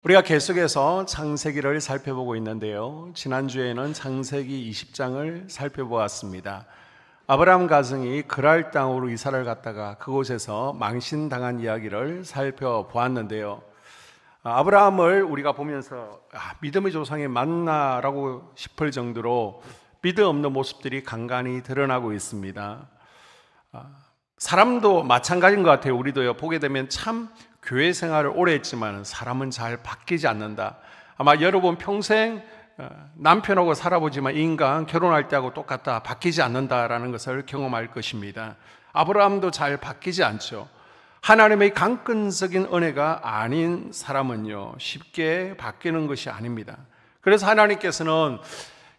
우리가 계속해서 창세기를 살펴보고 있는데요. 지난주에는 창세기 20장을 살펴보았습니다. 아브라함 가정이 그랄 땅으로 이사를 갔다가 그곳에서 망신당한 이야기를 살펴보았는데요. 아브라함을 우리가 보면서 믿음의 조상이 맞나라고 싶을 정도로 믿음 없는 모습들이 간간히 드러나고 있습니다. 사람도 마찬가지인 것 같아요. 우리도요, 보게 되면 참 교회 생활을 오래 했지만 사람은 잘 바뀌지 않는다. 아마 여러분 평생 남편하고 살아보지만 인간 결혼할 때하고 똑같다, 바뀌지 않는다라는 것을 경험할 것입니다. 아브라함도 잘 바뀌지 않죠. 하나님의 강권적인 은혜가 아닌 사람은요, 쉽게 바뀌는 것이 아닙니다. 그래서 하나님께서는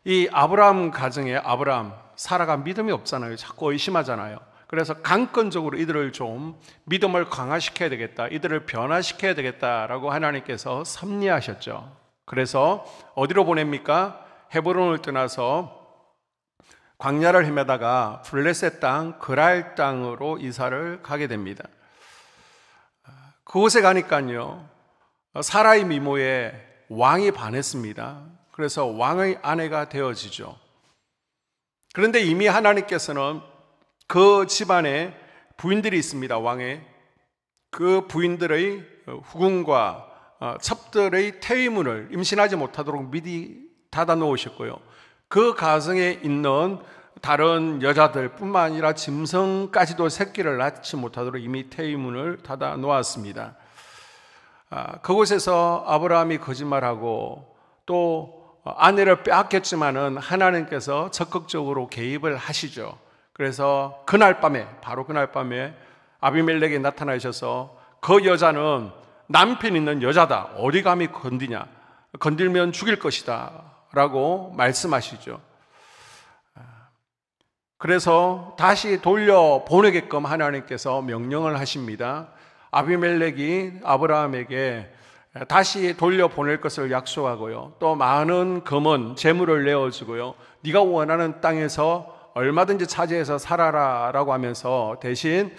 이 아브라함 가정에 사라가 믿음이 없잖아요. 자꾸 의심하잖아요. 그래서 강권적으로 이들을 좀 믿음을 강화시켜야 되겠다, 이들을 변화시켜야 되겠다라고 하나님께서 섭리하셨죠. 그래서 어디로 보냅니까? 헤브론을 떠나서 광야를 헤매다가 블레셋 땅, 그랄 땅으로 이사를 가게 됩니다. 그곳에 가니까요, 사라의 미모에 왕이 반했습니다. 그래서 왕의 아내가 되어지죠. 그런데 이미 하나님께서는 그 집안에 부인들이 있습니다. 왕의 그 부인들의 후궁과 첩들의 태위문을 임신하지 못하도록 미리 닫아 놓으셨고요. 그 가정에 있는 다른 여자들 뿐만 아니라 짐승까지도 새끼를 낳지 못하도록 이미 태위문을 닫아 놓았습니다. 그곳에서 아브라함이 거짓말하고 또 아내를 빼앗겼지만은 하나님께서 적극적으로 개입을 하시죠. 그래서 바로 그날 밤에 아비멜렉이 나타나셔서 그 여자는 남편 있는 여자다, 어디 감히 건드냐, 건들면 죽일 것이다 라고 말씀하시죠. 그래서 다시 돌려보내게끔 하나님께서 명령을 하십니다. 아비멜렉이 아브라함에게 다시 돌려보낼 것을 약속하고요, 또 많은 금은 재물을 내어주고요, 네가 원하는 땅에서 얼마든지 차지해서 살아라 라고 하면서 대신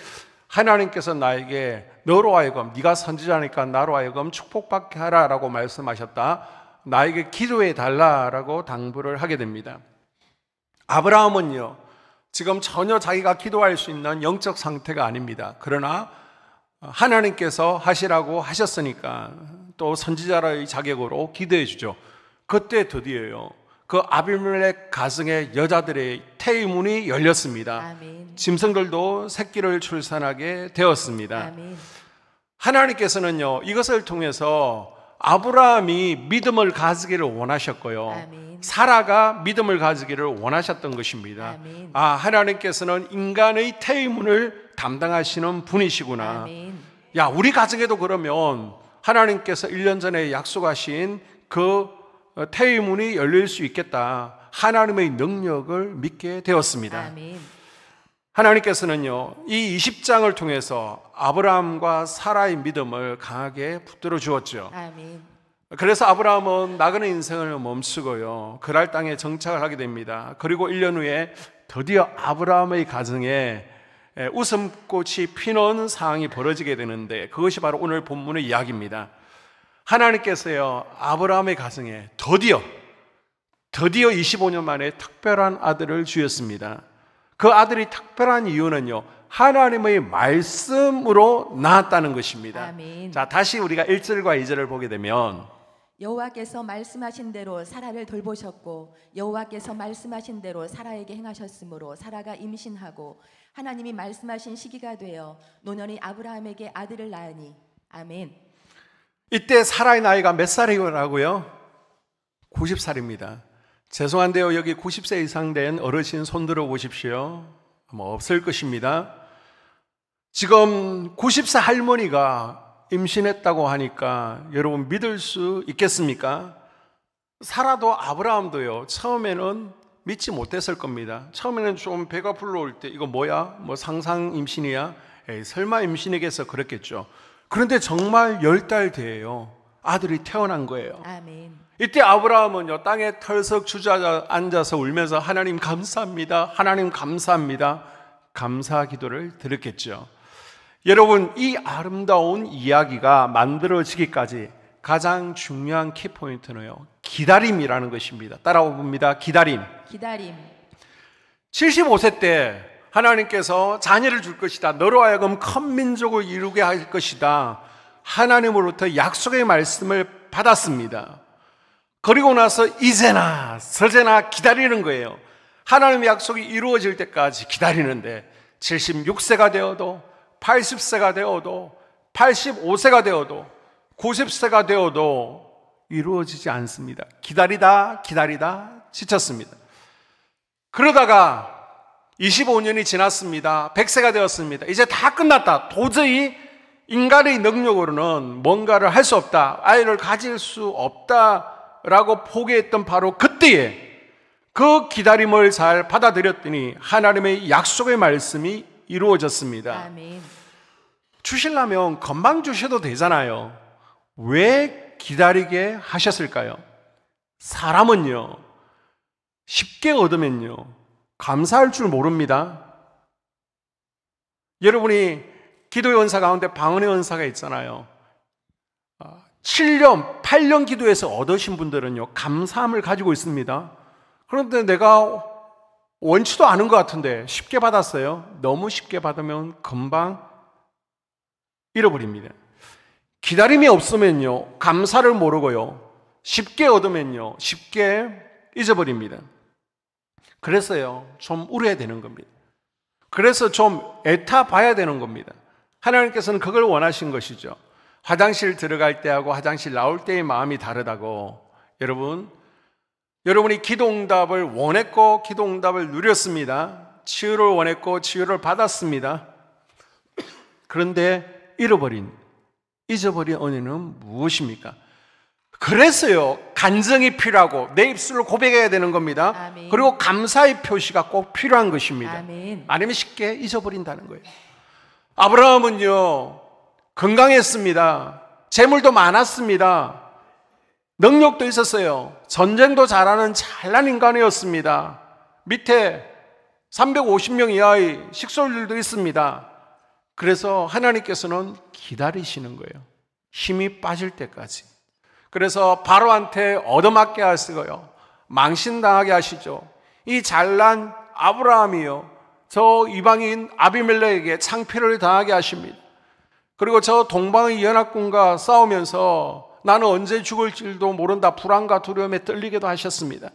하나님께서 나에게 너로 하여금, 네가 선지자니까 나로 하여금 축복받게 하라 라고 말씀하셨다, 나에게 기도해 달라라고 당부를 하게 됩니다. 아브라함은요, 지금 전혀 자기가 기도할 수 있는 영적 상태가 아닙니다. 그러나 하나님께서 하시라고 하셨으니까 또 선지자의 자격으로 기도해 주죠. 그때 드디어요, 그 아비멜렉 가정의 여자들의 태의문이 열렸습니다. 아멘. 짐승들도 새끼를 출산하게 되었습니다. 아멘. 하나님께서는요, 이것을 통해서 아브라함이 믿음을 가지기를 원하셨고요, 아멘, 사라가 믿음을 가지기를 원하셨던 것입니다. 아멘. 하나님께서는 인간의 태의문을 담당하시는 분이시구나. 아멘. 우리 가정에도 그러면 하나님께서 1년 전에 약속하신 그 태의문이 열릴 수 있겠다, 하나님의 능력을 믿게 되었습니다. 아멘. 하나님께서는요, 이 20장을 통해서 아브라함과 사라의 믿음을 강하게 붙들어 주었죠. 아멘. 그래서 아브라함은 나그네 인생을 멈추고요, 그랄 땅에 정착을 하게 됩니다. 그리고 1년 후에 드디어 아브라함의 가정에 웃음꽃이 피는 상황이 벌어지게 되는데, 그것이 바로 오늘 본문의 이야기입니다. 하나님께서요, 아브라함의 가정에 드디어 25년 만에 특별한 아들을 주셨습니다. 그 아들이 특별한 이유는요, 하나님의 말씀으로 낳았다는 것입니다. 아멘. 자, 다시 우리가 1절과 2절을 보게 되면, 여호와께서 말씀하신 대로 사라를 돌보셨고 여호와께서 말씀하신 대로 사라에게 행하셨으므로 사라가 임신하고 하나님이 말씀하신 시기가 되어 노년이 아브라함에게 아들을 낳으니. 아멘. 이때 사라의 나이가 몇 살이라고요? 90살입니다. 죄송한데요, 여기 90세 이상 된 어르신 손 들어 보십시오. 아마 없을 것입니다. 지금 90세 할머니가 임신했다고 하니까 여러분 믿을 수 있겠습니까? 사라도 아브라함도요, 처음에는 믿지 못했을 겁니다. 처음에는 좀 배가 불러올 때 이거 뭐야? 뭐 상상 임신이야? 설마 임신이겠어? 그랬겠죠. 그런데 정말 10달 뒤에요, 아들이 태어난 거예요. 아멘. 이때 아브라함은요, 땅에 털썩 주저앉아서 울면서 하나님 감사합니다, 하나님 감사합니다, 감사 기도를 드렸겠죠. 여러분, 이 아름다운 이야기가 만들어지기까지 가장 중요한 키포인트는요, 기다림이라는 것입니다. 따라옵니다. 기다림. 기다림. 75세 때 하나님께서 자녀를 줄 것이다. 너로 하여금 큰 민족을 이루게 할 것이다. 하나님으로부터 약속의 말씀을 받았습니다. 그리고 나서 이제나 서제나 기다리는 거예요. 하나님의 약속이 이루어질 때까지 기다리는데 76세가 되어도 80세가 되어도 85세가 되어도 90세가 되어도 이루어지지 않습니다. 기다리다 지쳤습니다. 그러다가 25년이 지났습니다. 100세가 되었습니다. 이제 다 끝났다. 도저히 인간의 능력으로는 뭔가를 할 수 없다. 아이를 가질 수 없다라고 포기했던 바로 그때에 그 기다림을 잘 받아들였더니 하나님의 약속의 말씀이 이루어졌습니다. 아멘. 주시려면 금방 주셔도 되잖아요. 왜 기다리게 하셨을까요? 사람은요, 쉽게 얻으면요, 감사할 줄 모릅니다. 여러분이 기도의 은사 가운데 방언의 은사가 있잖아요. 7년, 8년 기도해서 얻으신 분들은요, 감사함을 가지고 있습니다. 그런데 내가 원치도 않은 것 같은데 쉽게 받았어요. 너무 쉽게 받으면 금방 잃어버립니다. 기다림이 없으면요, 감사를 모르고요, 쉽게 얻으면요, 쉽게 잊어버립니다. 그래서요, 좀 울어야 되는 겁니다. 그래서 좀 애타 봐야 되는 겁니다. 하나님께서는 그걸 원하신 것이죠. 화장실 들어갈 때하고 화장실 나올 때의 마음이 다르다고. 여러분이 기도응답을 원했고 기도응답을 누렸습니다. 치유를 원했고 치유를 받았습니다. 그런데 잊어버린 은혜는 무엇입니까? 그래서요, 간증이 필요하고 내 입술로 고백해야 되는 겁니다. 아멘. 그리고 감사의 표시가 꼭 필요한 것입니다. 아멘. 아니면 쉽게 잊어버린다는 거예요. 아브라함은요, 건강했습니다. 재물도 많았습니다. 능력도 있었어요. 전쟁도 잘하는 잘난 인간이었습니다. 밑에 350명 이하의 식솔들도 있습니다. 그래서 하나님께서는 기다리시는 거예요. 힘이 빠질 때까지. 그래서 바로한테 얻어맞게 하시고요, 망신당하게 하시죠. 이 잘난 아브라함이요, 저 이방인 아비멜렉에게 창피를 당하게 하십니다. 그리고 저 동방의 연합군과 싸우면서 나는 언제 죽을지도 모른다 불안과 두려움에 떨리게도 하셨습니다.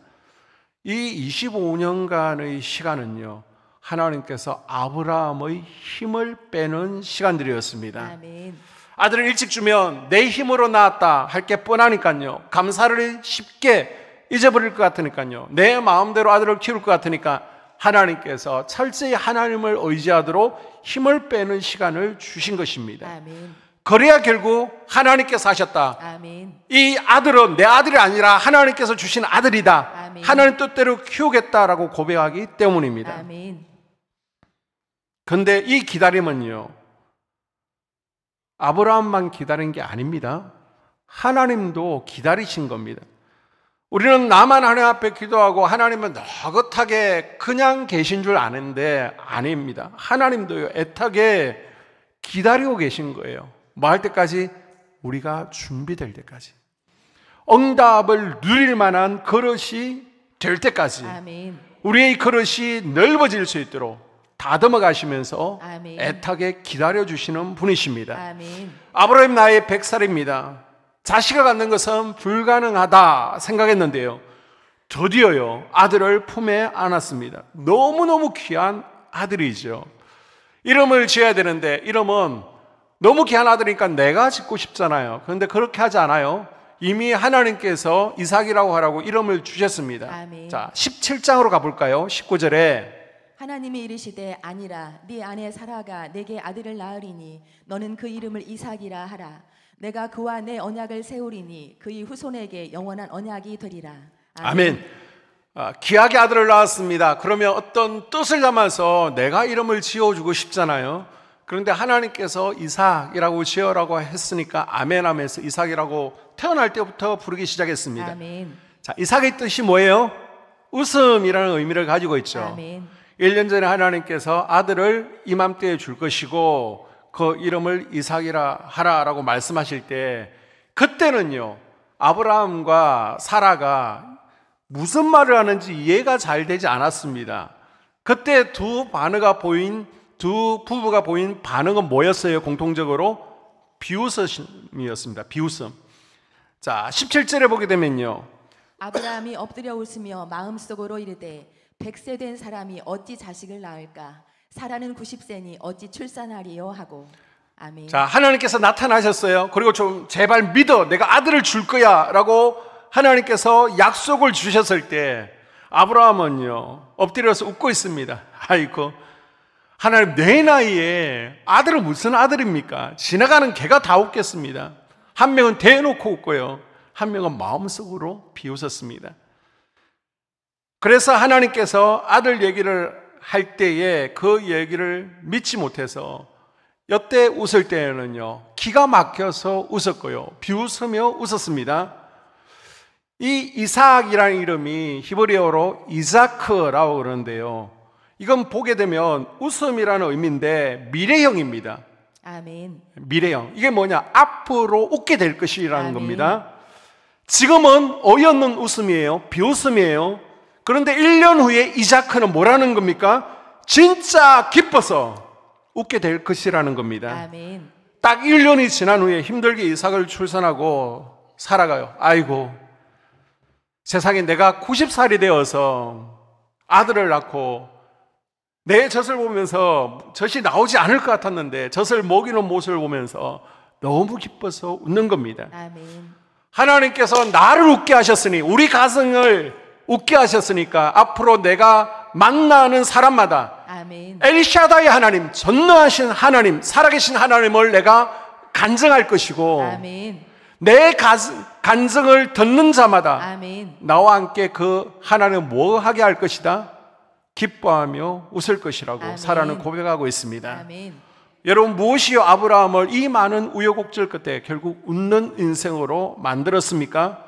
이 25년간의 시간은요, 하나님께서 아브라함의 힘을 빼는 시간들이었습니다. 아멘. 아들을 일찍 주면 내 힘으로 낳았다 할 게 뻔하니까요, 감사를 쉽게 잊어버릴 것 같으니까요, 내 마음대로 아들을 키울 것 같으니까 하나님께서 철저히 하나님을 의지하도록 힘을 빼는 시간을 주신 것입니다. 아멘. 그래야 결국 하나님께서 하셨다. 아멘. 이 아들은 내 아들이 아니라 하나님께서 주신 아들이다. 아멘. 하나님 뜻대로 키우겠다라고 고백하기 때문입니다. 아멘. 그런데 이 기다림은요, 아브라함만 기다린 게 아닙니다. 하나님도 기다리신 겁니다. 우리는 나만 하나님 앞에 기도하고 하나님은 너긋하게 그냥 계신 줄 아는데 아닙니다. 하나님도요, 애타게 기다리고 계신 거예요. 뭐 할 때까지? 우리가 준비될 때까지. 응답을 누릴 만한 그릇이 될 때까지. 아멘. 우리의 그릇이 넓어질 수 있도록 다듬어 가시면서 아멘. 애타게 기다려주시는 분이십니다. 아멘. 아브라함 나이 100살입니다. 자식을 갖는 것은 불가능하다 생각했는데요, 드디어요, 아들을 품에 안았습니다. 너무너무 귀한 아들이죠. 이름을 지어야 되는데 이름은 너무 귀한 아들이니까 내가 짓고 싶잖아요. 그런데 그렇게 하지 않아요. 이미 하나님께서 이삭이라고 하라고 이름을 주셨습니다. 아멘. 자, 17장으로 가볼까요? 19절에 하나님이 이르시되 아니라 네 아내 사라가 내게 아들을 낳으리니 너는 그 이름을 이삭이라 하라. 내가 그와 내 언약을 세우리니 그의 후손에게 영원한 언약이 되리라. 아멘. 귀하게 아들을 낳았습니다. 그러면 어떤 뜻을 담아서 내가 이름을 지어주고 싶잖아요. 그런데 하나님께서 이삭이라고 지어라고 했으니까 아멘 하면서 이삭이라고 태어날 때부터 부르기 시작했습니다. 아멘. 자, 이삭의 뜻이 뭐예요? 웃음이라는 의미를 가지고 있죠. 아멘. 1년 전에 하나님께서 아들을 이맘때에 줄 것이고 그 이름을 이삭이라 하라라고 말씀하실 때 그때는요, 아브라함과 사라가 무슨 말을 하는지 이해가 잘 되지 않았습니다. 그때 두 부부가 보인 반응은 뭐였어요? 공통적으로 비웃음이었습니다. 비웃음. 자, 17절에 보게 되면요, 아브라함이 엎드려 웃으며 마음속으로 이르되 100세 된 사람이 어찌 자식을 낳을까? 사라는 90세니 어찌 출산하리요 하고. 아멘. 자, 하나님께서 나타나셨어요. 그리고 좀 제발 믿어, 내가 아들을 줄 거야 라고 하나님께서 약속을 주셨을 때 아브라함은요, 엎드려서 웃고 있습니다. 아이고, 하나님, 내 나이에 아들은 무슨 아들입니까? 지나가는 개가 다 웃겠습니다. 한 명은 대놓고 웃고요, 한 명은 마음속으로 비웃었습니다. 그래서 하나님께서 아들 얘기를 할 때에 그 얘기를 믿지 못해서 여태 웃을 때에는요, 기가 막혀서 웃었고요, 비웃으며 웃었습니다. 이 이삭이라는 이름이 히브리어로 이자크라고 그러는데요, 이건 보게 되면 웃음이라는 의미인데 미래형입니다. 아멘. 미래형. 이게 뭐냐? 앞으로 웃게 될 것이라는 아멘. 겁니다. 지금은 어이없는 웃음이에요. 비웃음이에요. 그런데 1년 후에 이자크는 뭐라는 겁니까? 진짜 기뻐서 웃게 될 것이라는 겁니다. 아멘. 딱 1년이 지난 후에 힘들게 이삭을 출산하고 살아가요. 아이고, 세상에 내가 90살이 되어서 아들을 낳고 내 젖을 보면서 젖이 나오지 않을 것 같았는데 젖을 먹이는 모습을 보면서 너무 기뻐서 웃는 겁니다. 아멘. 하나님께서 나를 웃게 하셨으니, 우리 가정을 웃게 하셨으니까 앞으로 내가 만나는 사람마다 아멘. 엘샤다이 하나님, 전능하신 하나님, 살아계신 하나님을 내가 간증할 것이고, 아멘. 내 간증을 듣는 자마다 아멘. 나와 함께 그 하나님을 뭐 하게 할 것이다? 기뻐하며 웃을 것이라고 아멘. 사라는 고백하고 있습니다. 아멘. 여러분, 무엇이요 아브라함을 이 많은 우여곡절 끝에 결국 웃는 인생으로 만들었습니까?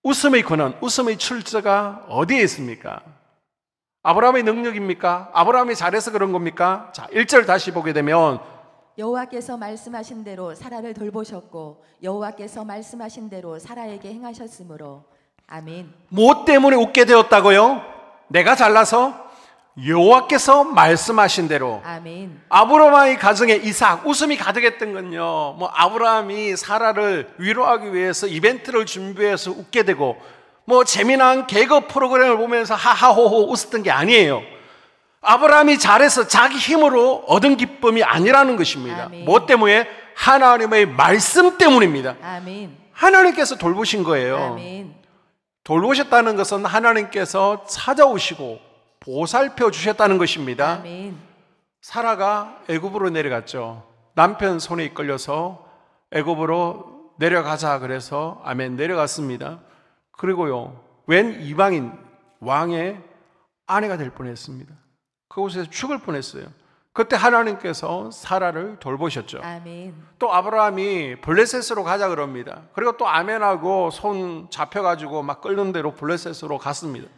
웃음의 근원, 웃음의 출처가 어디에 있습니까? 아브라함의 능력입니까? 아브라함이 잘해서 그런 겁니까? 자, 1절 다시 보게 되면 여호와께서 말씀하신 대로 사라를 돌보셨고 여호와께서 말씀하신 대로 사라에게 행하셨으므로. 아멘. 무엇 때문에 웃게 되었다고요? 내가 잘나서? 여호와께서 말씀하신 대로. 아멘. 아브라함의 가정에 이삭, 웃음이 가득했던 건요, 뭐 아브라함이 사라를 위로하기 위해서 이벤트를 준비해서 웃게 되고, 뭐 재미난 개그 프로그램을 보면서 하하호호 웃었던 게 아니에요. 아브라함이 잘해서 자기 힘으로 얻은 기쁨이 아니라는 것입니다. 아멘. 뭐 때문에? 하나님의 말씀 때문입니다. 아멘. 하나님께서 돌보신 거예요. 아멘. 돌보셨다는 것은 하나님께서 찾아오시고 보살펴 주셨다는 것입니다. 아멘. 사라가 애굽으로 내려갔죠. 남편 손에 이끌려서 애굽으로 내려가자 그래서 아멘 내려갔습니다. 그리고요, 웬 이방인 왕의 아내가 될 뻔했습니다. 그곳에서 죽을 뻔했어요. 그때 하나님께서 사라를 돌보셨죠. 아멘. 또 아브라함이 블레셋으로 가자 그럽니다. 그리고 또 아멘하고 손 잡혀가지고 막 끓는 대로 블레셋으로 갔습니다.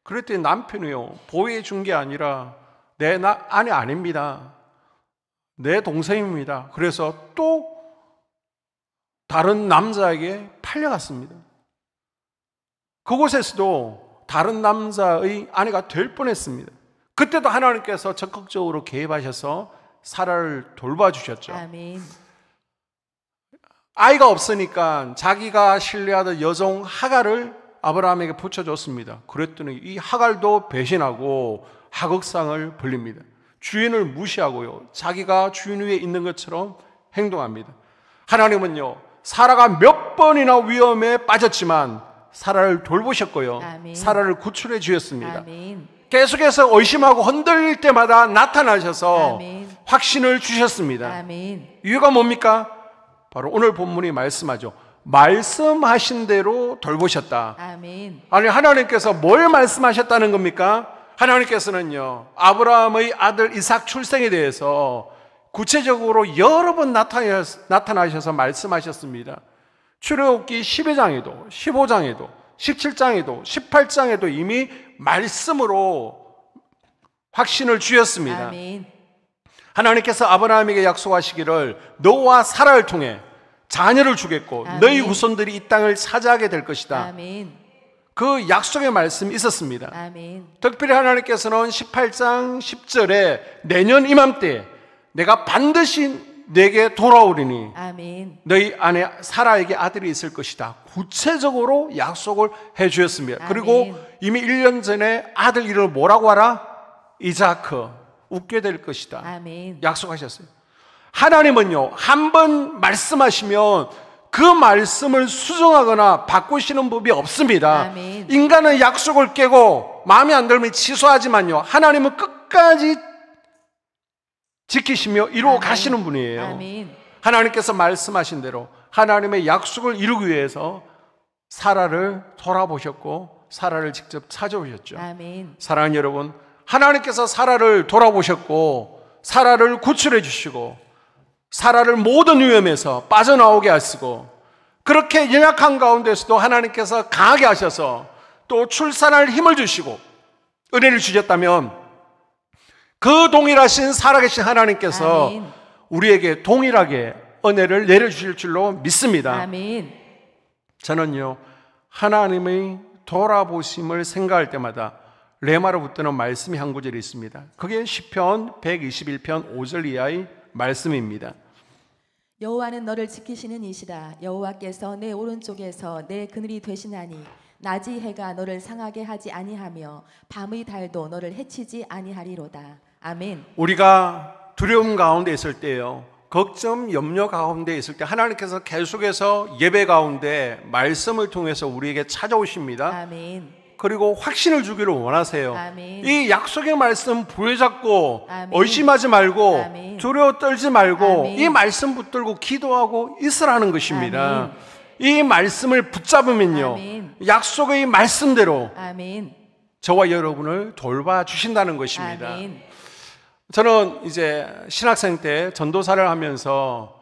그랬더니 남편이요, 보호해 준 게 아니라 내 아내 아닙니다, 내 동생입니다. 그래서 또 다른 남자에게 팔려갔습니다. 그곳에서도 다른 남자의 아내가 될 뻔했습니다. 그때도 하나님께서 적극적으로 개입하셔서 사라를 돌봐주셨죠. 아멘. 아이가 없으니까 자기가 신뢰하던 여종 하갈을 아브라함에게 붙여줬습니다. 그랬더니 이 하갈도 배신하고 하극상을 벌립니다. 주인을 무시하고요, 자기가 주인 위에 있는 것처럼 행동합니다. 하나님은요, 사라가 몇 번이나 위험에 빠졌지만 사라를 돌보셨고요, 아멘. 사라를 구출해 주셨습니다. 아멘. 계속해서 의심하고 흔들릴 때마다 나타나셔서 아멘. 확신을 주셨습니다. 아멘. 이유가 뭡니까? 바로 오늘 본문이 말씀하죠. 말씀하신 대로 돌보셨다. 아멘. 아니, 하나님께서 뭘 말씀하셨다는 겁니까? 하나님께서는요, 아브라함의 아들 이삭 출생에 대해서 구체적으로 여러 번 나타나셔서 말씀하셨습니다. 출애굽기 12장에도 15장에도 17장에도 18장에도 이미 말씀으로 확신을 주셨습니다. 아멘. 하나님께서 아브라함에게 약속하시기를 너와 사라를 통해 자녀를 주겠고 아멘. 너희 후손들이 이 땅을 차지하게 될 것이다. 아멘. 그 약속의 말씀이 있었습니다. 아멘. 특별히 하나님께서는 18장 10절에 내년 이맘때 내가 반드시 내게 돌아오리니 아멘. 너희 안에 사라에게 아들이 있을 것이다. 구체적으로 약속을 해 주셨습니다. 아멘. 그리고 이미 1년 전에 아들 이름을 뭐라고 하라? 이자크. 웃게 될 것이다. 아멘. 약속하셨어요. 하나님은요, 한 번 말씀하시면 그 말씀을 수정하거나 바꾸시는 법이 없습니다. 아멘. 인간은 약속을 깨고 마음에 안 들면 취소하지만요, 하나님은 끝까지 지키시며 이루어 아멘. 가시는 분이에요. 아멘. 하나님께서 말씀하신 대로 하나님의 약속을 이루기 위해서 사라를 돌아보셨고 사라를 직접 찾아오셨죠. 아멘. 사랑하는 여러분, 하나님께서 사라를 돌아보셨고 사라를 구출해 주시고 사라를 모든 위험에서 빠져나오게 하시고 그렇게 연약한 가운데서도 하나님께서 강하게 하셔서 또 출산할 힘을 주시고 은혜를 주셨다면 그 동일하신 살아계신 하나님께서 아멘. 우리에게 동일하게 은혜를 내려주실 줄로 믿습니다. 아멘. 저는요, 하나님의 돌아보심을 생각할 때마다 레마로 붙드는 말씀이 한 구절이 있습니다. 그게 시편 121편 5절 이하의 말씀입니다. 여호와는 너를 지키시는 이시라. 여호와께서 내 오른쪽에서 내 그늘이 되시나니 낮의 해가 너를 상하게 하지 아니하며 밤의 달도 너를 해치지 아니하리로다. 아멘. 우리가 두려움 가운데 있을 때요, 걱정, 염려 가운데 있을 때 하나님께서 계속해서 예배 가운데 말씀을 통해서 우리에게 찾아오십니다. 아멘. 그리고 확신을 주기를 원하세요. 아멘. 이 약속의 말씀 부여잡고 아멘. 의심하지 말고 아멘. 두려워 떨지 말고 아멘. 이 말씀 붙들고 기도하고 있으라는 것입니다. 아멘. 이 말씀을 붙잡으면요, 아멘. 약속의 말씀대로 아멘. 저와 여러분을 돌봐주신다는 것입니다. 아멘. 저는 이제 신학생 때 전도사를 하면서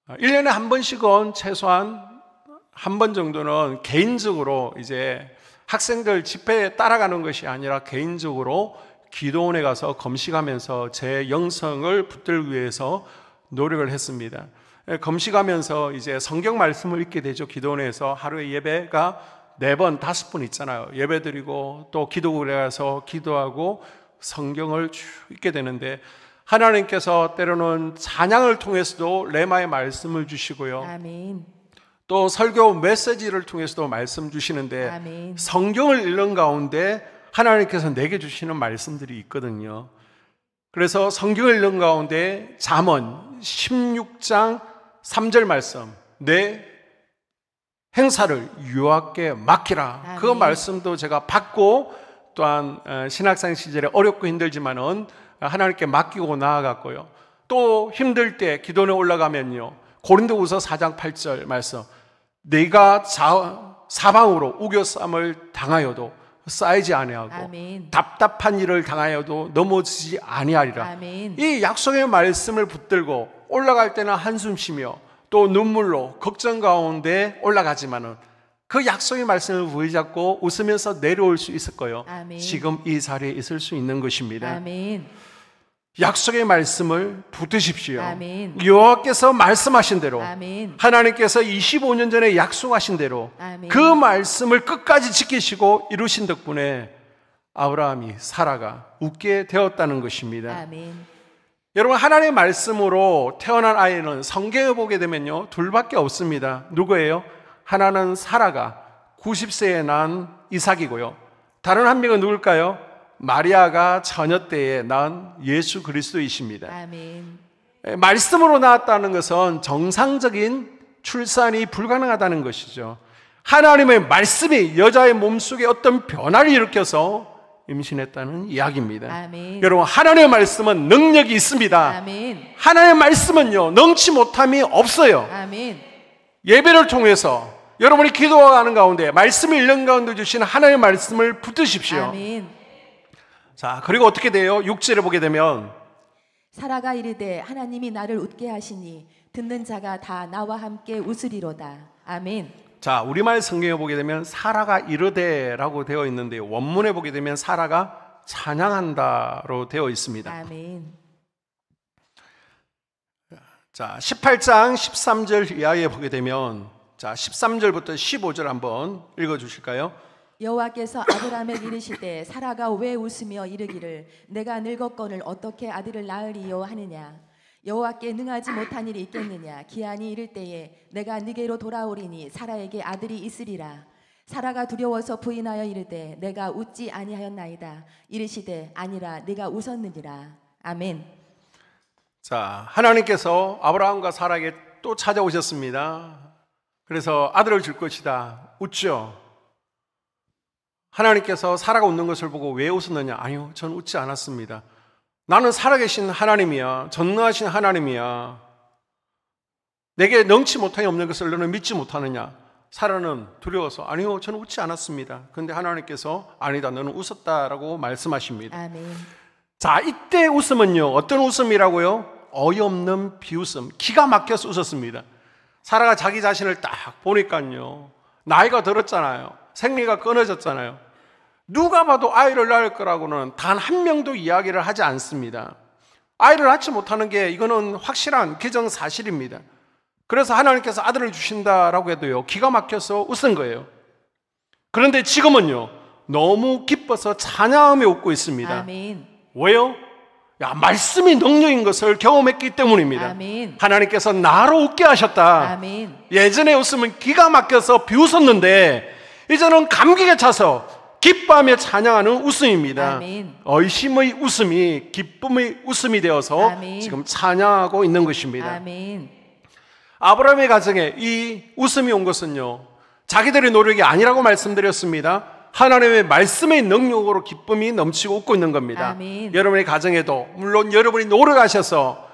1년에 한 번씩은 최소한 한 번 정도는 개인적으로 이제 학생들 집회에 따라가는 것이 아니라 개인적으로 기도원에 가서 검식하면서 제 영성을 붙들기 위해서 노력을 했습니다. 검식하면서 이제 성경 말씀을 읽게 되죠. 기도원에서 하루에 예배가 4번, 5번 있잖아요. 예배 드리고 또 기도국에 가서 기도하고 성경을 쭉 읽게 되는데 하나님께서 때로는 찬양을 통해서도 레마의 말씀을 주시고요. 아멘. 또 설교 메시지를 통해서도 말씀 주시는데 아멘. 성경을 읽는 가운데 하나님께서 내게 주시는 말씀들이 있거든요. 그래서 성경을 읽는 가운데 잠언 16장 3절 말씀, 내 행사를 여호와께 맡기라. 아멘. 그 말씀도 제가 받고 또한 신학생 시절에 어렵고 힘들지만은 하나님께 맡기고 나아갔고요. 또 힘들 때 기도원에 올라가면요, 고린도후서 4장 8절 말씀, 네가 사방으로 우겨쌈을 당하여도 쌓이지 아니하고 아멘. 답답한 일을 당하여도 넘어지지 아니하리라. 아멘. 이 약속의 말씀을 붙들고 올라갈 때는 한숨 쉬며 또 눈물로 걱정 가운데 올라가지만은 그 약속의 말씀을 부여잡고 웃으면서 내려올 수 있을 거예요. 아멘. 지금 이 자리에 있을 수 있는 것입니다. 아멘. 약속의 말씀을 붙드십시오. 아멘. 여호와께서 말씀하신 대로, 아멘. 하나님께서 25년 전에 약속하신 대로 아멘. 그 말씀을 끝까지 지키시고 이루신 덕분에 아브라함이 사라가 웃게 되었다는 것입니다. 아멘. 여러분, 하나님의 말씀으로 태어난 아이는 성경에 보게 되면요, 둘밖에 없습니다. 누구예요? 하나는 사라가 90세에 난 이삭이고요. 다른 한 명은 누굴까요? 마리아가 처녀 때에 낳은 예수 그리스도이십니다. 아멘. 말씀으로 낳았다는 것은 정상적인 출산이 불가능하다는 것이죠. 하나님의 말씀이 여자의 몸속에 어떤 변화를 일으켜서 임신했다는 이야기입니다. 아멘. 여러분, 하나님의 말씀은 능력이 있습니다. 아멘. 하나님의 말씀은요, 능치 못함이 없어요. 아멘. 예배를 통해서 여러분이 기도하는 가운데 말씀을 읽는 가운데 주신 하나님의 말씀을 붙드십시오. 아멘. 자, 그리고 어떻게 돼요? 6절에 보게 되면 사라가 이르되 하나님이 나를 웃게 하시니 듣는 자가 다 나와 함께 웃으리로다. 아멘. 자, 우리말 성경에 보게 되면 사라가 이르되라고 되어 있는데 원문에 보게 되면 사라가 찬양한다로 되어 있습니다. 아멘. 자, 18장 13절 이하에 보게 되면, 자, 13절부터 15절 한번 읽어 주실까요? 여호와께서 아브라함에게 이르시되 사라가 왜 웃으며 이르기를 내가 늙었거늘 어떻게 아들을 낳으리요 하느냐. 여호와께 능하지 못한 일이 있겠느냐. 기한이 이를 때에 내가 네게로 돌아오리니 사라에게 아들이 있으리라. 사라가 두려워서 부인하여 이르되 내가 웃지 아니하였나이다. 이르시되 아니라 네가 웃었느니라. 아멘. 자, 하나님께서 아브라함과 사라에게 또 찾아오셨습니다. 그래서 아들을 줄 것이다. 웃죠? 하나님께서 사라가 웃는 것을 보고 왜 웃었느냐? 아니요, 전 웃지 않았습니다. 나는 살아계신 하나님이야. 전능하신 하나님이야. 내게 능치 못함이 없는 것을 너는 믿지 못하느냐? 사라는 두려워서 아니요, 저는 웃지 않았습니다. 그런데 하나님께서 아니다, 너는 웃었다라고 말씀하십니다. 아멘. 자, 이때 웃음은요, 어떤 웃음이라고요? 어이없는 비웃음, 기가 막혀서 웃었습니다. 사라가 자기 자신을 딱 보니까요, 나이가 들었잖아요. 생리가 끊어졌잖아요. 누가 봐도 아이를 낳을 거라고는 단 한 명도 이야기를 하지 않습니다. 아이를 낳지 못하는 게 이거는 확실한 기정사실입니다. 그래서 하나님께서 아들을 주신다라고 해도요, 기가 막혀서 웃은 거예요. 그런데 지금은요, 너무 기뻐서 찬양하며 웃고 있습니다. 아멘. 왜요? 말씀이 능력인 것을 경험했기 때문입니다. 아멘. 하나님께서 나로 웃게 하셨다. 아멘. 예전에 웃으면 기가 막혀서 비웃었는데 이제는 감격에 차서 기뻐하며 찬양하는 웃음입니다. 아멘. 의심의 웃음이 기쁨의 웃음이 되어서 아멘. 지금 찬양하고 있는 것입니다. 아멘. 아브라함의 가정에 이 웃음이 온 것은요, 자기들의 노력이 아니라고 말씀드렸습니다. 하나님의 말씀의 능력으로 기쁨이 넘치고 웃고 있는 겁니다. 아멘. 여러분의 가정에도 물론 여러분이 노력하셔서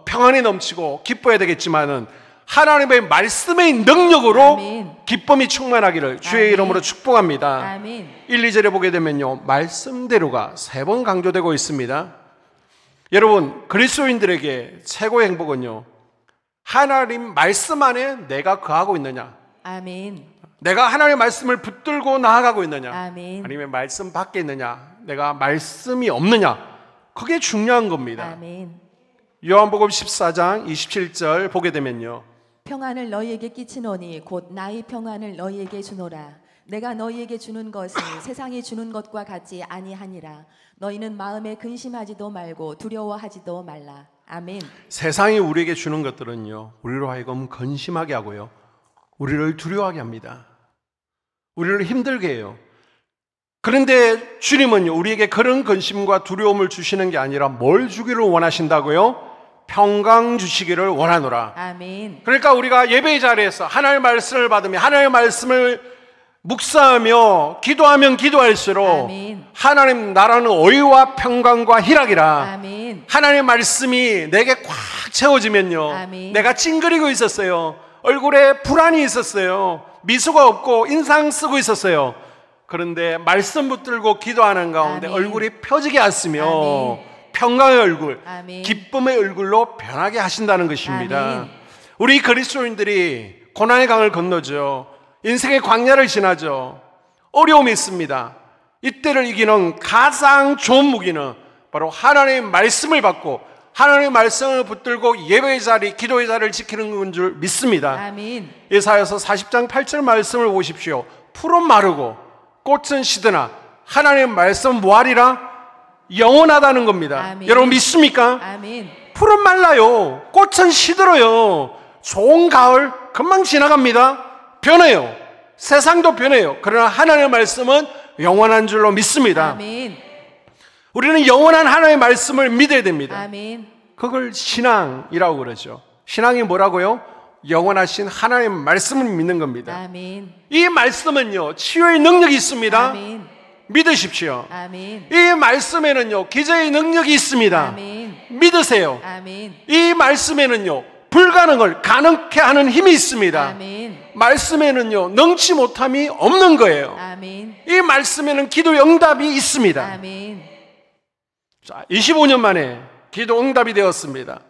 평안이 넘치고 기뻐야 되겠지만은 하나님의 말씀의 능력으로 아멘. 기쁨이 충만하기를 주의 아멘. 이름으로 축복합니다. 아멘. 1, 2절에 보게 되면요, 말씀대로가 3번 강조되고 있습니다. 여러분, 그리스도인들에게 최고의 행복은요, 하나님 말씀 안에 내가 거하고 있느냐, 아멘. 내가 하나님의 말씀을 붙들고 나아가고 있느냐, 아멘. 아니면 말씀 밖에 있느냐, 내가 말씀이 없느냐, 그게 중요한 겁니다. 아멘. 요한복음 14장 27절 보게 되면요, 평안을 너희에게 끼치노니 곧 나의 평안을 너희에게 주노라. 내가 너희에게 주는 것은 세상이 주는 것과 같지 아니하니라. 너희는 마음에 근심하지도 말고 두려워하지도 말라. 아멘. 세상이 우리에게 주는 것들은요, 우리로 하여금 근심하게 하고요, 우리를 두려워하게 합니다. 우리를 힘들게 해요. 그런데 주님은요, 우리에게 그런 근심과 두려움을 주시는 게 아니라 뭘 주기를 원하신다고요? 평강 주시기를 원하노라. 아멘. 그러니까 우리가 예배의 자리에서 하나님의 말씀을 받으며 하나님의 말씀을 묵상하며 기도하면 기도할수록 아멘. 하나님 나라는 의와 평강과 희락이라. 아멘. 하나님의 말씀이 내게 꽉 채워지면요, 아멘. 내가 찡그리고 있었어요. 얼굴에 불안이 있었어요. 미소가 없고 인상 쓰고 있었어요. 그런데 말씀 붙들고 기도하는 가운데 아멘. 얼굴이 펴지게 하시며 아멘. 평강의 얼굴, 아멘. 기쁨의 얼굴로 변하게 하신다는 것입니다. 아멘. 우리 그리스도인들이 고난의 강을 건너죠. 인생의 광야를 지나죠. 어려움이 있습니다. 이때를 이기는 가장 좋은 무기는 바로 하나님의 말씀을 받고 하나님의 말씀을 붙들고 예배의 자리, 기도의 자리를 지키는 건 줄 믿습니다. 아멘. 예사야서 40장 8절 말씀을 보십시오. 풀은 마르고 꽃은 시드나 하나님의 말씀 뭐하리라? 영원하다는 겁니다. 아멘. 여러분 믿습니까? 아멘. 풀은 말라요. 꽃은 시들어요. 좋은 가을 금방 지나갑니다. 변해요. 세상도 변해요. 그러나 하나님의 말씀은 영원한 줄로 믿습니다. 아멘. 우리는 영원한 하나님의 말씀을 믿어야 됩니다. 아멘. 그걸 신앙이라고 그러죠. 신앙이 뭐라고요? 영원하신 하나님의 말씀을 믿는 겁니다. 아멘. 이 말씀은요, 치유의 능력이 있습니다. 아멘. 믿으십시오. 아멘. 이 말씀에는요, 기저의 능력이 있습니다. 아멘. 믿으세요. 아멘. 이 말씀에는요, 불가능을 가능케 하는 힘이 있습니다. 아멘. 말씀에는요, 능치 못함이 없는 거예요. 아멘. 이 말씀에는 기도 응답이 있습니다. 아멘. 자, 25년 만에 기도 응답이 되었습니다.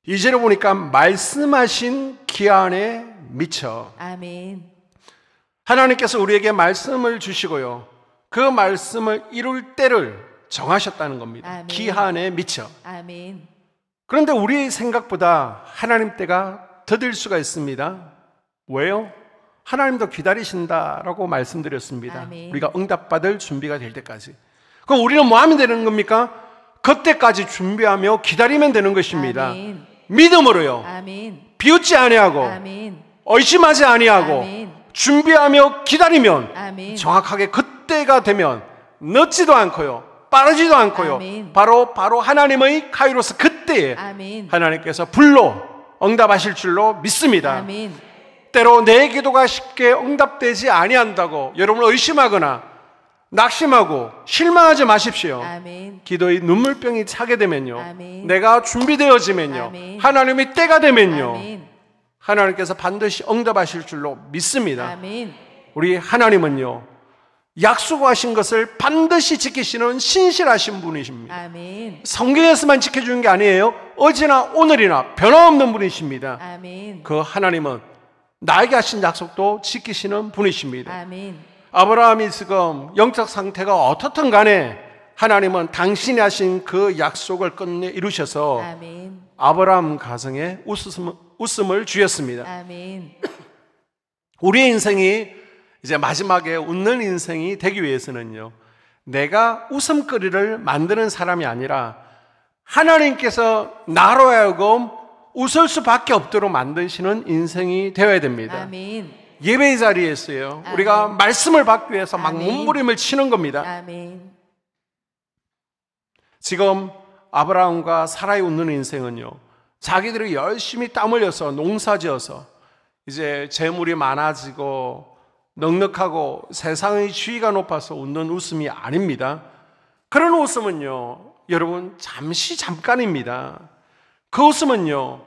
이제로 보니까 말씀하신 기한에 미쳐. 아멘. 하나님께서 우리에게 말씀을 주시고요, 그 말씀을 이룰 때를 정하셨다는 겁니다. 아멘. 기한에 미쳐. 아멘. 그런데 우리 생각보다 하나님 때가 더딜 수가 있습니다. 왜요? 하나님도 기다리신다라고 말씀드렸습니다. 아멘. 우리가 응답받을 준비가 될 때까지. 그럼 우리는 뭐 하면 되는 겁니까? 그때까지 준비하며 기다리면 되는 것입니다. 아멘. 믿음으로요. 아멘. 비웃지 아니하고 아멘. 의심하지 아니하고 아멘. 준비하며 기다리면 아멘. 정확하게 그때가 되면 늦지도 않고요. 빠르지도 않고요. 아멘. 바로 하나님의 카이로스 그때에 아멘. 하나님께서 불로 응답하실 줄로 믿습니다. 아멘. 때로 내 기도가 쉽게 응답되지 아니한다고 여러분 의심하거나 낙심하고 실망하지 마십시오. 아멘. 기도의 눈물병이 차게 되면요. 아멘. 내가 준비되어지면요. 아멘. 하나님의 때가 되면요. 아멘. 하나님께서 반드시 응답하실 줄로 믿습니다. 아멘. 우리 하나님은요. 약속하신 것을 반드시 지키시는 신실하신 분이십니다. 아멘. 성경에서만 지켜주는 게 아니에요. 어제나 오늘이나 변함없는 분이십니다. 아멘. 그 하나님은 나에게 하신 약속도 지키시는 분이십니다. 아멘. 아브라함이 지금 영적 상태가 어떻든 간에 하나님은 당신이 하신 그 약속을 끝내 이루셔서 아멘. 아브라함 가정에 웃음을 주셨습니다. 아멘. 우리의 인생이 이제 마지막에 웃는 인생이 되기 위해서는요, 내가 웃음거리를 만드는 사람이 아니라 하나님께서 나로 하여금 웃을 수밖에 없도록 만드시는 인생이 되어야 됩니다. 아멘. 예배의 자리에서요, 아멘. 우리가 말씀을 받기 위해서 막 아멘. 몸부림을 치는 겁니다. 아멘. 지금 아브라함과 사라의 웃는 인생은요, 자기들이 열심히 땀 흘려서 농사지어서 이제 재물이 많아지고 넉넉하고 세상의 지위가 높아서 웃는 웃음이 아닙니다. 그런 웃음은요, 여러분 잠깐입니다. 그 웃음은요,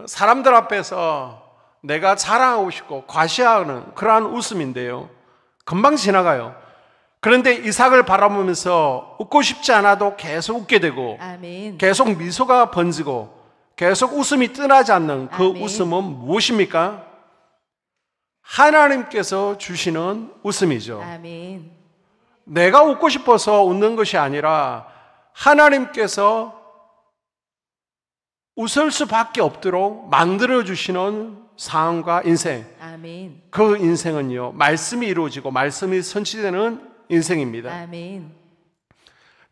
사람들 앞에서 내가 자랑하고 싶고 과시하는 그러한 웃음인데요, 금방 지나가요. 그런데 이삭을 바라보면서 웃고 싶지 않아도 계속 웃게 되고 아멘. 계속 미소가 번지고 계속 웃음이 떠나지 않는 그 아멘. 웃음은 무엇입니까? 하나님께서 주시는 웃음이죠. 아멘. 내가 웃고 싶어서 웃는 것이 아니라 하나님께서 웃을 수밖에 없도록 만들어주시는 상황과 인생, 아멘. 그 인생은요, 말씀이 이루어지고 말씀이 선취되는 인생입니다. 아멘.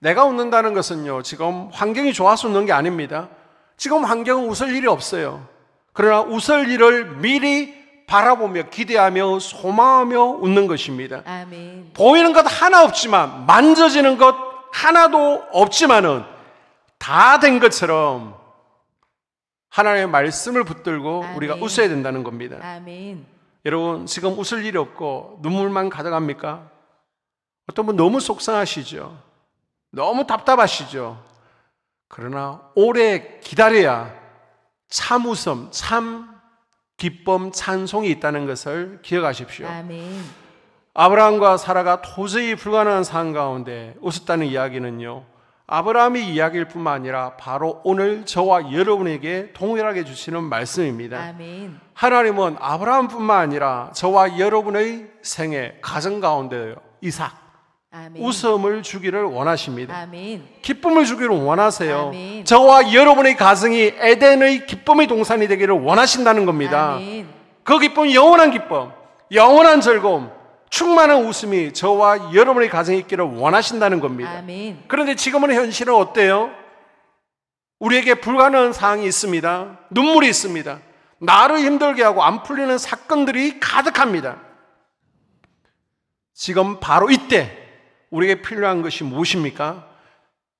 내가 웃는다는 것은요, 지금 환경이 좋아서 웃는 게 아닙니다. 지금 환경은 웃을 일이 없어요. 그러나 웃을 일을 미리 바라보며 기대하며 소망하며 웃는 것입니다. 아멘. 보이는 것 하나 없지만, 만져지는 것 하나도 없지만은 다 된 것처럼 하나님의 말씀을 붙들고 아멘. 우리가 웃어야 된다는 겁니다. 아멘. 여러분, 지금 웃을 일이 없고 눈물만 가져갑니까? 어떤 분 너무 속상하시죠? 너무 답답하시죠? 그러나 오래 기다려야 참 웃음, 참 기쁨, 찬송이 있다는 것을 기억하십시오. 아멘. 아브라함과 사라가 도저히 불가능한 상황 가운데 웃었다는 이야기는요, 아브라함의 이야기일 뿐만 아니라 바로 오늘 저와 여러분에게 동일하게 주시는 말씀입니다. 아멘. 하나님은 아브라함뿐만 아니라 저와 여러분의 생애, 가정 가운데 이삭, 아멘. 웃음을 주기를 원하십니다. 아멘. 기쁨을 주기를 원하세요. 아멘. 저와 여러분의 가정이 에덴의 기쁨의 동산이 되기를 원하신다는 겁니다. 아멘. 그 기쁨, 영원한 기쁨, 영원한 즐거움, 충만한 웃음이 저와 여러분의 가정에 있기를 원하신다는 겁니다. 아멘. 그런데 지금은 현실은 어때요? 우리에게 불가능한 상황이 있습니다. 눈물이 있습니다. 나를 힘들게 하고 안 풀리는 사건들이 가득합니다. 지금 바로 이때 우리에게 필요한 것이 무엇입니까?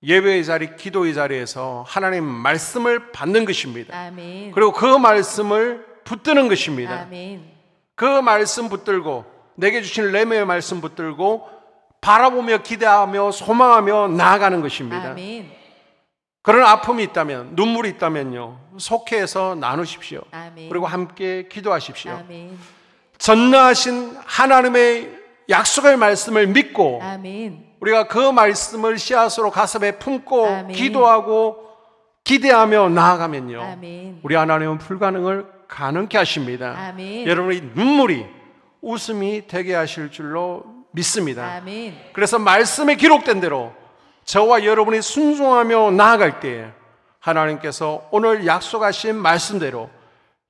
예배의 자리, 기도의 자리에서 하나님 말씀을 받는 것입니다. 아멘. 그리고 그 말씀을 붙드는 것입니다. 아멘. 그 말씀 붙들고, 내게 주신 레메의 말씀 붙들고 바라보며 기대하며 소망하며 나아가는 것입니다. 아멘. 그런 아픔이 있다면, 눈물이 있다면요, 속해서 나누십시오. 아멘. 그리고 함께 기도하십시오. 아멘. 전능하신 하나님의 약속의 말씀을 믿고 아멘. 우리가 그 말씀을 씨앗으로 가슴에 품고 아멘. 기도하고 기대하며 나아가면요, 아멘. 우리 하나님은 불가능을 가능케 하십니다. 아멘. 여러분의 눈물이 웃음이 되게 하실 줄로 믿습니다. 아멘. 그래서 말씀에 기록된 대로 저와 여러분이 순종하며 나아갈 때에 하나님께서 오늘 약속하신 말씀대로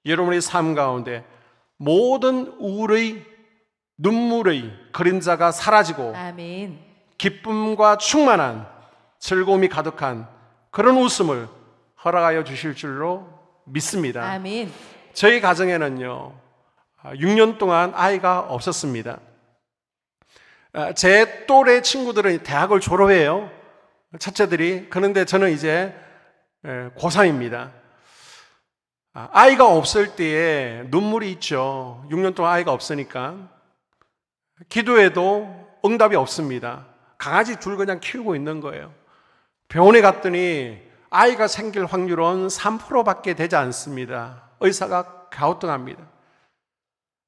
여러분의 삶 가운데 모든 우울의 눈물의 그림자가 사라지고 아멘. 기쁨과 충만한 즐거움이 가득한 그런 웃음을 허락하여 주실 줄로 믿습니다. 아멘. 저희 가정에는요 6년 동안 아이가 없었습니다. 제 또래 친구들은 대학을 졸업해요. 첫째들이. 그런데 저는 이제 고3입니다. 아이가 없을 때에 눈물이 있죠. 6년 동안 아이가 없으니까. 기도해도 응답이 없습니다. 강아지 둘 그냥 키우고 있는 거예요. 병원에 갔더니 아이가 생길 확률은 3%밖에 되지 않습니다. 의사가 갸우뚱합니다.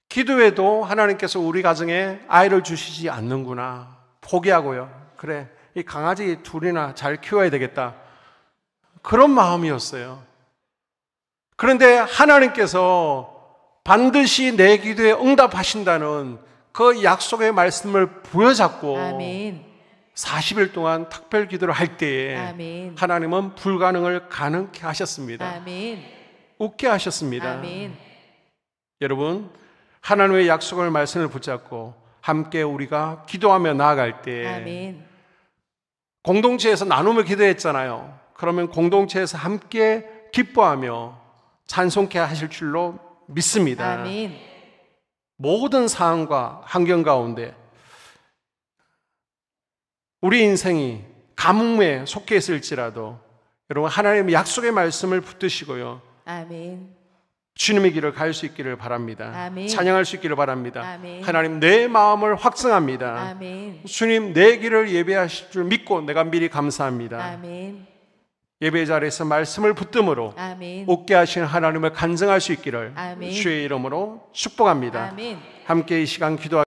기도해도 하나님께서 우리 가정에 아이를 주시지 않는구나. 포기하고요. 그래, 이 강아지 둘이나 잘 키워야 되겠다. 그런 마음이었어요. 그런데 하나님께서 반드시 내 기도에 응답하신다는 그 약속의 말씀을 부여잡고 아멘. 40일 동안 특별 기도를 할 때에 아멘. 하나님은 불가능을 가능케 하셨습니다. 아멘. 웃게 하셨습니다. 아멘. 여러분, 하나님의 약속을 말씀을 붙잡고 함께 우리가 기도하며 나아갈 때 아멘. 공동체에서 나눔을 기도했잖아요. 그러면 공동체에서 함께 기뻐하며 찬송케 하실 줄로 믿습니다. 아멘. 모든 상황과 환경 가운데 우리 인생이 가뭄에 속해 있을지라도 여러분 하나님의 약속의 말씀을 붙드시고요. 아멘. 주님의 길을 갈 수 있기를 바랍니다. 아멘. 찬양할 수 있기를 바랍니다. 아멘. 하나님 내 마음을 확증합니다. 아멘. 주님 내 길을 예배하실 줄 믿고 내가 미리 감사합니다. 아멘. 예배 자리에서 말씀을 붙듦으로 아멘. 웃게 하시는 하나님을 간증할 수 있기를 아멘. 주의 이름으로 축복합니다. 아멘. 함께 이 시간 기도하